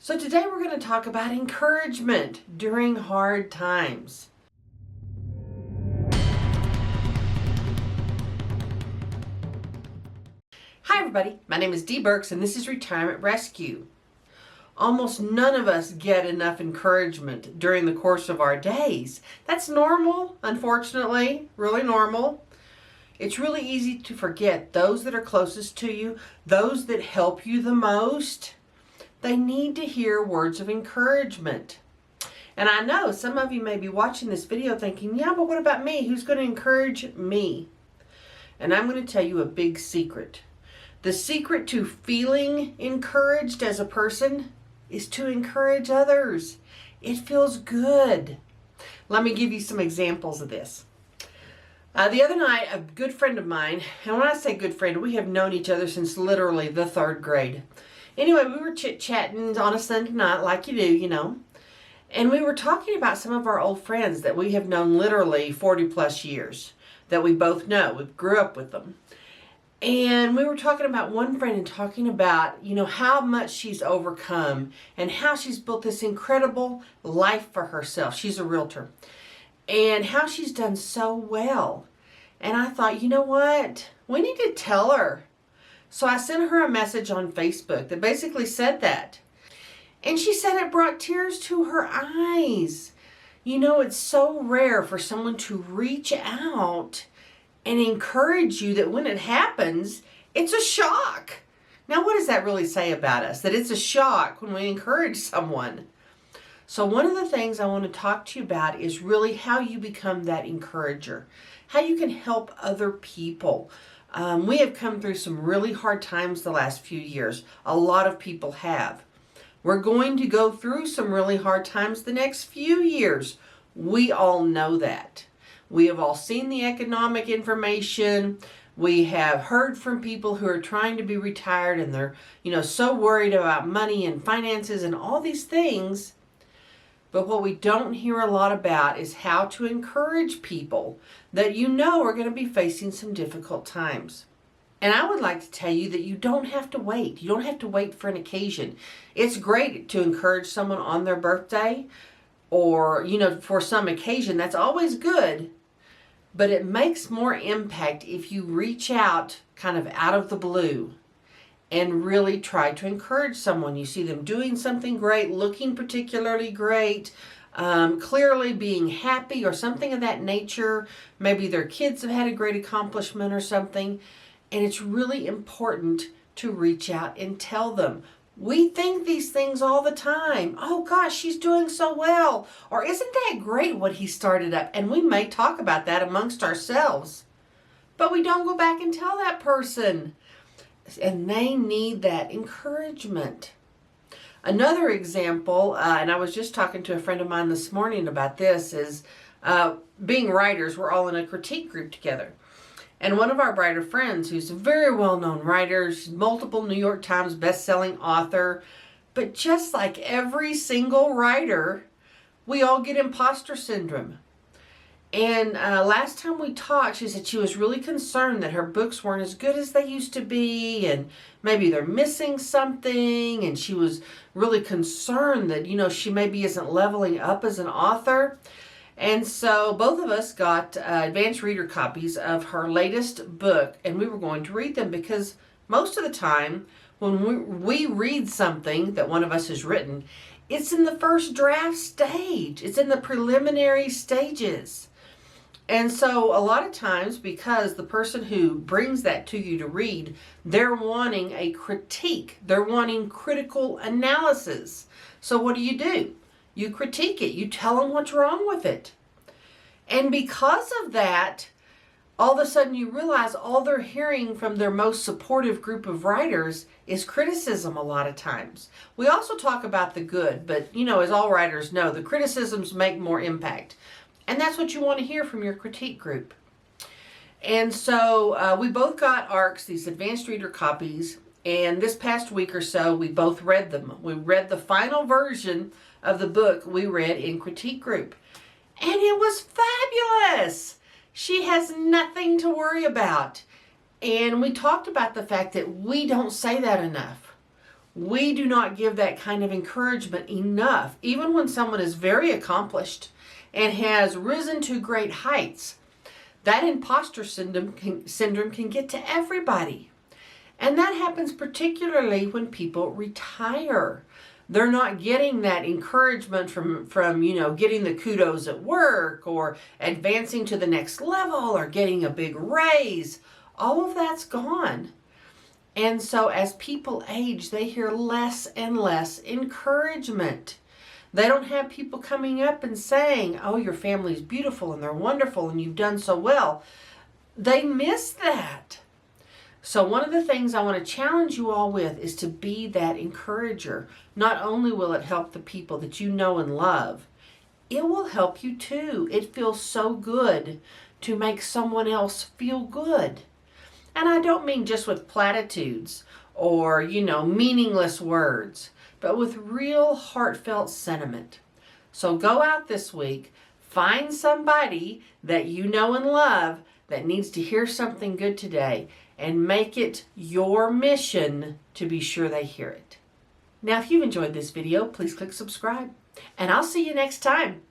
So today we're going to talk about encouragement during hard times. Hi everybody, my name is Dee Burks and this is Retirement Rescue. Almost none of us get enough encouragement during the course of our days. That's normal, unfortunately, really normal. It's really easy to forget those that are closest to you, those that help you the most. They need to hear words of encouragement. And I know some of you may be watching this video thinking, yeah, but what about me? Who's going to encourage me? And I'm going to tell you a big secret. The secret to feeling encouraged as a person is to encourage others. It feels good. Let me give you some examples of this. The other night, a good friend of mine, and when I say good friend, we have known each other since literally the 3rd grade. Anyway, we were chit-chatting on a Sunday night like you do, and we were talking about some of our old friends that we have known literally 40 plus years, that we both know. We grew up with them. And we were talking about one friend and talking about, how much she's overcome and how she's built this incredible life for herself. She's a realtor. And how she's done so well. And I thought, you know what? We need to tell her. So I sent her a message on Facebook that basically said that. And she said it brought tears to her eyes. It's so rare for someone to reach out and encourage you that when it happens, it's a shock. Now, what does that really say about us? That it's a shock when we encourage someone. So one of the things I want to talk to you about is really how you become that encourager, how you can help other people. We have come through some really hard times the last few years. A lot of people have. We're going to go through some really hard times the next few years. We all know that. We have all seen the economic information. We have heard from people who are trying to be retired and they're, so worried about money and finances and all these things. But what we don't hear a lot about is how to encourage people that are going to be facing some difficult times. And I would like to tell you that you don't have to wait. You don't have to wait for an occasion. It's great to encourage someone on their birthday or, for some occasion. That's always good. But it makes more impact if you reach out kind of out of the blue and really try to encourage someone. You see them doing something great, looking particularly great, clearly being happy or something of that nature. Maybe their kids have had a great accomplishment or something. And it's really important to reach out and tell them. We think these things all the time. Oh gosh, she's doing so well. Or isn't that great what he started up? And we may talk about that amongst ourselves. But we don't go back and tell that person. And they need that encouragement. Another example, and I was just talking to a friend of mine this morning about this, is being writers, we're all in a critique group together. And one of our writer friends, who's a very well-known writer, she's multiple New York Times best-selling author, but just like every single writer, we all get imposter syndrome. And last time we talked, she said she was really concerned that her books weren't as good as they used to be, and maybe they're missing something, and she was really concerned that, she maybe isn't leveling up as an author. And so both of us got advanced reader copies of her latest book, and we were going to read them because most of the time when we read something that one of us has written, it's in the first draft stage. It's in the preliminary stages. And so a lot of times, because the person who brings that to you to read, they're wanting a critique. They're wanting critical analysis. So what do? You critique it. You tell them what's wrong with it. And because of that, all of a sudden you realize all they're hearing from their most supportive group of writers is criticism a lot of times. We also talk about the good, but as all writers know, the criticisms make more impact. And that's what you want to hear from your critique group. And so we both got ARCs, these advanced reader copies, and this past week or so we both read them. We read the final version of the book we read in critique group. And it was fabulous. She has nothing to worry about. And we talked about the fact that we don't say that enough. We do not give that kind of encouragement enough, even when someone is very accomplished and has risen to great heights. That imposter syndrome can get to everybody. And that happens particularly when people retire. They're not getting that encouragement from getting the kudos at work or advancing to the next level or getting a big raise. All of that's gone. And so as people age, they hear less and less encouragement. They don't have people coming up and saying, oh, your family's beautiful and they're wonderful and you've done so well. They miss that. So one of the things I want to challenge you all with is to be that encourager. Not only will it help the people that you know and love, it will help you too. It feels so good to make someone else feel good. And I don't mean just with platitudes or, meaningless words, but with real heartfelt sentiment. So go out this week, find somebody that you know and love that needs to hear something good today, and make it your mission to be sure they hear it. Now, if you've enjoyed this video, please click subscribe, and I'll see you next time.